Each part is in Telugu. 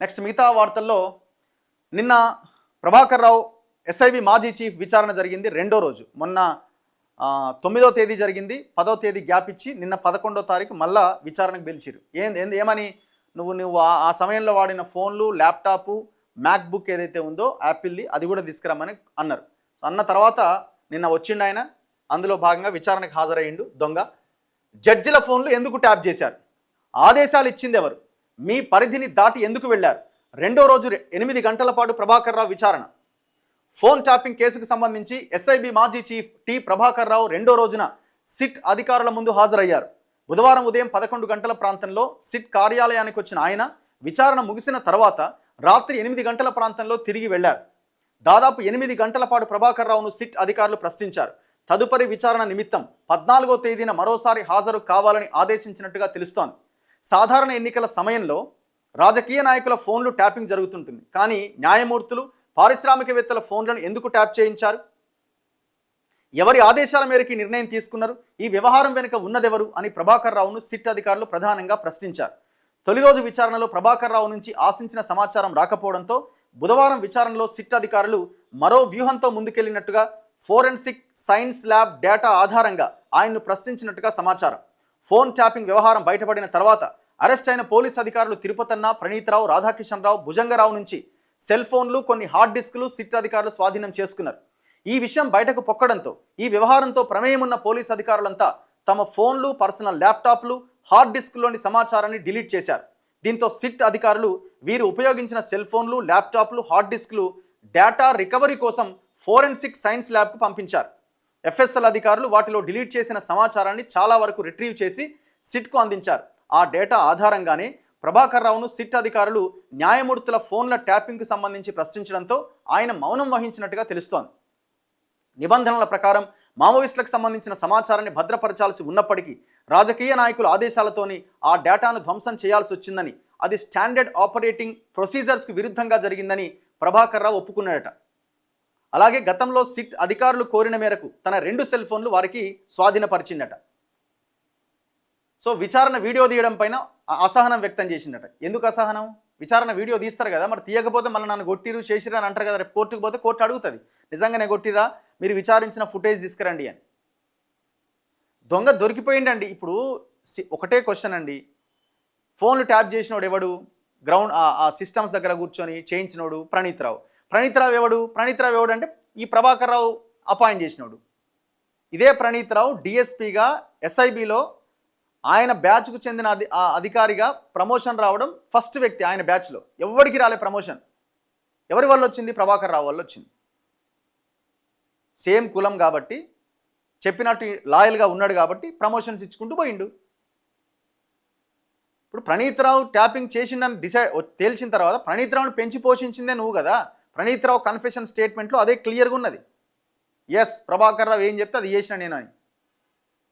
నెక్స్ట్ మిగతా వార్తల్లో నిన్న ప్రభాకర్ రావు ఎస్ఐబి మాజీ చీఫ్ విచారణ జరిగింది రెండో రోజు. మొన్న 9వ తేదీ జరిగింది, 10వ తేదీ గ్యాప్ ఇచ్చి నిన్న 11వ తారీఖు మళ్ళా విచారణకు పిలిచిరు. ఏమని నువ్వు ఆ సమయంలో వాడిన ఫోన్లు, ల్యాప్టాపు, మ్యాక్బుక్ ఏదైతే ఉందో యాపిల్ది అది కూడా తీసుకురమ్మని అన్నారు. సో అన్న తర్వాత నిన్న వచ్చిండు ఆయన, అందులో భాగంగా విచారణకు హాజరయ్యిండు. దొంగ జడ్జిల ఫోన్లు ఎందుకు ట్యాప్ చేశారు, ఆదేశాలు ఇచ్చింది ఎవరు, మీ పరిధిని దాటి ఎందుకు వెళ్ళారు? రెండో రోజు 8 గంటల పాటు ప్రభాకర్ రావు విచారణ. ఫోన్ ట్యాపింగ్ కేసుకు సంబంధించి ఎస్ఐబి మాజీ చీఫ్ టి ప్రభాకర్ రావు రెండో రోజున సిట్ అధికారుల ముందు హాజరయ్యారు. బుధవారం ఉదయం 11 గంటల ప్రాంతంలో సిట్ కార్యాలయానికి వచ్చిన ఆయన విచారణ ముగిసిన తర్వాత రాత్రి 8 గంటల ప్రాంతంలో తిరిగి వెళ్లారు. దాదాపు 8 గంటల పాటు ప్రభాకర్ రావును సిట్ అధికారులు ప్రశ్నించారు. తదుపరి విచారణ నిమిత్తం 14వ తేదీన మరోసారి హాజరు కావాలని ఆదేశించినట్టుగా తెలుస్తోంది. సాధారణ ఎన్నికల సమయంలో రాజకీయ నాయకుల ఫోన్లు ట్యాపింగ్ జరుగుతుంటుంది, కానీ న్యాయమూర్తులు, పారిశ్రామికవేత్తల ఫోన్లను ఎందుకు ట్యాప్ చేయించారు? ఎవరి ఆదేశాల మేరకు నిర్ణయం తీసుకున్నారు? ఈ వ్యవహారం వెనుక ఉన్నదెవరు అని ప్రభాకర్ రావును సిట్ అధికారులు ప్రధానంగా ప్రశ్నించారు. తొలి రోజు విచారణలో ప్రభాకర్ రావు నుంచి ఆశించిన సమాచారం రాకపోవడంతో బుధవారం విచారణలో సిట్ అధికారులు మరో వ్యూహంతో ముందుకెళ్లినట్టుగా ఫోరెన్సిక్ సైన్స్ ల్యాబ్ డేటా ఆధారంగా ఆయన్ను ప్రశ్నించినట్టుగా సమాచారం. ఫోన్ ట్యాపింగ్ వ్యవహారం బయటపడిన తర్వాత అరెస్ట్ అయిన పోలీస్ అధికారులు తిరుపతన్న, ప్రణీతరావు, రాధాకిషన్ రావు, భుజంగరావు నుంచి సెల్ ఫోన్లు, కొన్ని హార్డ్ డిస్కులు సిట్ అధికారులు స్వాధీనం చేసుకున్నారు. ఈ విషయం బయటకు పొక్కడంతో ఈ వ్యవహారంతో ప్రమేయం ఉన్న పోలీస్ అధికారులంతా తమ ఫోన్లు, పర్సనల్ ల్యాప్టాప్లు, హార్డ్ డిస్క్లోని సమాచారాన్ని డిలీట్ చేశారు. దీంతో సిట్ అధికారులు వీరు ఉపయోగించిన సెల్ ఫోన్లు, ల్యాప్టాప్లు, హార్డ్ డిస్క్లు డేటా రికవరీ కోసం ఫోరెన్సిక్ సైన్స్ ల్యాబ్కు పంపించారు. ఎఫ్ఎస్ఎల్ అధికారులు వాటిలో డిలీట్ చేసిన సమాచారాన్ని చాలా వరకు రిట్రీవ్ చేసి సిట్కు అందించారు. ఆ డేటా ఆధారంగానే ప్రభాకర్ రావును సిట్ అధికారులు న్యాయమూర్తుల ఫోన్ల ట్యాపింగ్కు సంబంధించి ప్రశ్నించడంతో ఆయన మౌనం వహించినట్టుగా తెలుస్తోంది. నిబంధనల ప్రకారం మావోయిస్టులకు సంబంధించిన సమాచారాన్ని భద్రపరచాల్సి ఉన్నప్పటికీ రాజకీయ నాయకుల ఆదేశాలతోని ఆ డేటాను ధ్వంసం చేయాల్సి వచ్చిందని, అది స్టాండర్డ్ ఆపరేటింగ్ ప్రొసీజర్స్కు విరుద్ధంగా జరిగిందని ప్రభాకర్ రావు ఒప్పుకున్నాడట. అలాగే గతంలో సిట్ అధికారులు కోరిన మేరకు తన 2 సెల్ ఫోన్లు వారికి స్వాధీనపరిచిందట. సో విచారణ వీడియో తీయడం పైన అసహనం వ్యక్తం చేసిందట. ఎందుకు అసహనం? విచారణ వీడియో తీస్తారు కదా, మరి తీయకపోతే మళ్ళీ నన్ను కొట్టిరు చేసిరు అని అంటారు కదా. రేపు కోర్టుకు పోతే కోర్టు అడుగుతుంది, నిజంగానే కొట్టిరా, మీరు విచారించిన ఫుటేజ్ తీసుకురండి అని. దొంగ దొరికిపోయిండండి. ఇప్పుడు ఒకటే క్వశ్చన్ అండి, ఫోన్లు ట్యాప్ చేసినోడు ఎవడు? గ్రౌండ్ ఆ సిస్టమ్స్ దగ్గర కూర్చొని చేయించినోడు ప్రణీత్ రావు. ప్రణీత్ రావు ఎవడు అంటే ఈ ప్రభాకర్ రావు అపాయింట్ చేసినోడు. ఇదే ప్రణీత్ రావు డిఎస్పీగా ఎస్ఐబిలో ఆయన బ్యాచ్కు చెందిన అధికారిగా ప్రమోషన్ రావడం ఫస్ట్ వ్యక్తి. ఆయన బ్యాచ్లో ఎవరికి రాలే ప్రమోషన్. ఎవరి వల్ల వచ్చింది? ప్రభాకర్ రావు వల్ల వచ్చింది. సేమ్ కులం కాబట్టి, చెప్పినట్టు లాయల్గా ఉన్నాడు కాబట్టి ప్రమోషన్స్ ఇచ్చుకుంటూ పోయిండు. ఇప్పుడు ప్రణీత్ రావు ట్యాపింగ్ చేసిండని తేల్చిన తర్వాత ప్రణీత్ రావుని పెంచి పోషించిందే నువ్వు కదా. ప్రణీత్ రావు కన్ఫెషన్ స్టేట్మెంట్లో అదే క్లియర్గా ఉన్నది. ఎస్, ప్రభాకర్ రావు ఏం చెప్తే అది చేసిన నేను అని.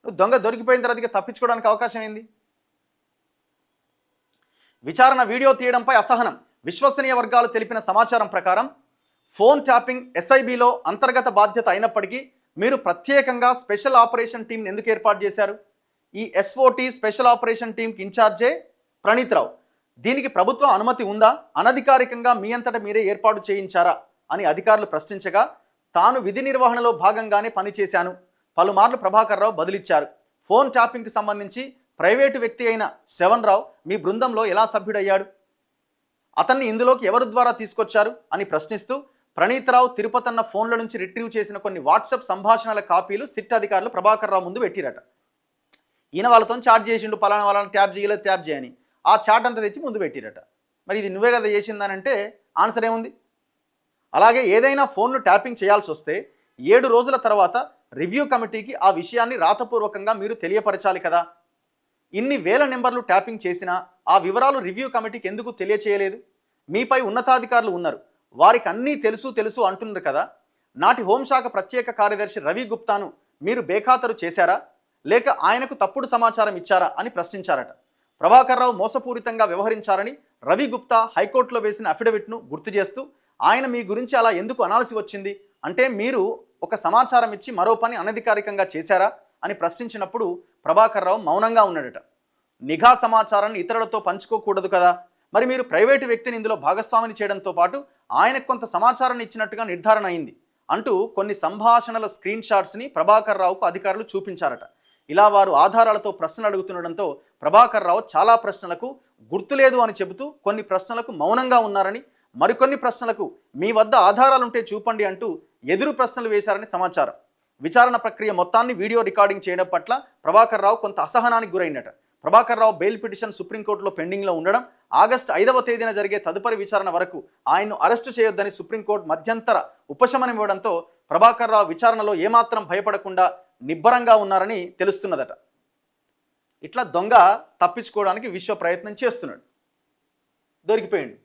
నువ్వు దొంగ దొరికిపోయిన తర్వాత తప్పించుకోవడానికి అవకాశం ఏంది? విచారణ వీడియో తీయడంపై అసహనం. విశ్వసనీయ వర్గాలు తెలిపిన సమాచారం ప్రకారం ఫోన్ ట్యాపింగ్ ఎస్ఐబిలో అంతర్గత బాధ్యత అయినప్పటికీ మీరు ప్రత్యేకంగా స్పెషల్ ఆపరేషన్ టీంని ఎందుకు ఏర్పాటు చేశారు? ఈ ఎస్ఓటి స్పెషల్ ఆపరేషన్ టీంకి ఇన్ఛార్జే ప్రణీత్ రావు. దీనికి ప్రభుత్వం అనుమతి ఉందా? అనధికారికంగా మీ అంతటా మీరే ఏర్పాటు చేయించారా అని అధికారులు ప్రశ్నించగా, తాను విధి నిర్వహణలో భాగంగానే పనిచేశాను, పలుమార్లు ప్రభాకర్ రావు బదులిచ్చారు. ఫోన్ ట్యాపింగ్కి సంబంధించి ప్రైవేటు వ్యక్తి అయిన శ్రవణ్ రావు మీ బృందంలో ఎలా సభ్యుడయ్యాడు? అతన్ని ఇందులోకి ఎవరి ద్వారా తీసుకొచ్చారు అని ప్రశ్నిస్తూ ప్రణీత్ రావు, తిరుపతన్న ఫోన్ల నుంచి రిట్రీవ్ చేసిన కొన్ని వాట్సాప్ సంభాషణల కాపీలు సిట్ అధికారులు ప్రభాకర్ రావు ముందు పెట్టిరట. ఈయన వాళ్ళతో చాట్ చేసిండు, పలానా వాళ్ళని ట్యాప్ చేయలేదు, ట్యాప్ చేయని. ఆ చాట్ అంతా తెచ్చి ముందు పెట్టిరట. మరి ఇది నువ్వే కదా చేసిందనంటే ఆన్సర్ ఏముంది? అలాగే ఏదైనా ఫోన్ను ట్యాపింగ్ చేయాల్సి వస్తే 7 రోజుల తర్వాత రివ్యూ కమిటీకి ఆ విషయాన్ని రాతపూర్వకంగా మీరు తెలియపరచాలి కదా. ఇన్ని వేల నెంబర్లు ట్యాపింగ్ చేసినా ఆ వివరాలు రివ్యూ కమిటీకి ఎందుకు తెలియచేయలేదు? మీపై ఉన్నతాధికారులు ఉన్నారు, వారికి అన్నీ తెలుసు అంటున్నారు కదా. నాటి హోంశాఖ ప్రత్యేక కార్యదర్శి రవి గుప్తాను మీరు బేఖాతరు చేశారా, లేక ఆయనకు తప్పుడు సమాచారం ఇచ్చారా అని ప్రశ్నించారట. ప్రభాకర్ రావు మోసపూరితంగా వ్యవహరించారని రవి గుప్తా హైకోర్టులో వేసిన అఫిడవిట్ను గుర్తు చేస్తూ, ఆయన మీ గురించి అలా ఎందుకు అనాల్సి వచ్చింది అంటే మీరు ఒక సమాచారం ఇచ్చి మరో పని అనధికారికంగా చేశారా అని ప్రశ్నించినప్పుడు ప్రభాకర్ రావు మౌనంగా ఉన్నాడట. నిఘా సమాచారాన్ని ఇతరులతో పంచుకోకూడదు కదా, మరి మీరు ప్రైవేటు వ్యక్తిని ఇందులో భాగస్వామిని చేయడంతో పాటు ఆయనకు కొంత సమాచారాన్ని ఇచ్చినట్టుగా నిర్ధారణ అయింది అంటూ కొన్ని సంభాషణల స్క్రీన్ షాట్స్ని ప్రభాకర్ రావుకు అధికారులు చూపించారట. ఇలా వారు ఆధారాలతో ప్రశ్నలు అడుగుతుండడంతో ప్రభాకర్ రావు చాలా ప్రశ్నలకు గుర్తులేదు అని చెబుతూ కొన్ని ప్రశ్నలకు మౌనంగా ఉన్నారని, మరికొన్ని ప్రశ్నలకు మీ వద్ద ఆధారాలుంటే చూపండి అంటూ ఎదురు ప్రశ్నలు వేశారని సమాచారం. విచారణ ప్రక్రియ మొత్తాన్ని వీడియో రికార్డింగ్ చేయడం పట్ల ప్రభాకర్ రావు కొంత అసహనానికి గురైనట. ప్రభాకర్ రావు బెయిల్ పిటిషన్ సుప్రీంకోర్టులో పెండింగ్లో ఉండడం, ఆగస్టు 5వ తేదీన జరిగే తదుపరి విచారణ వరకు ఆయన్ను అరెస్టు చేయొద్దని సుప్రీంకోర్టు మధ్యంతర ఉపశమనం ఇవ్వడంతో ప్రభాకర్ రావు విచారణలో ఏమాత్రం భయపడకుండా నిబ్బరంగా ఉన్నారని తెలుస్తున్నదట. ఇట్లా దొంగ తప్పించుకోవడానికి విశ్వ ప్రయత్నం చేస్తున్నాడు, దొరికిపోయింది.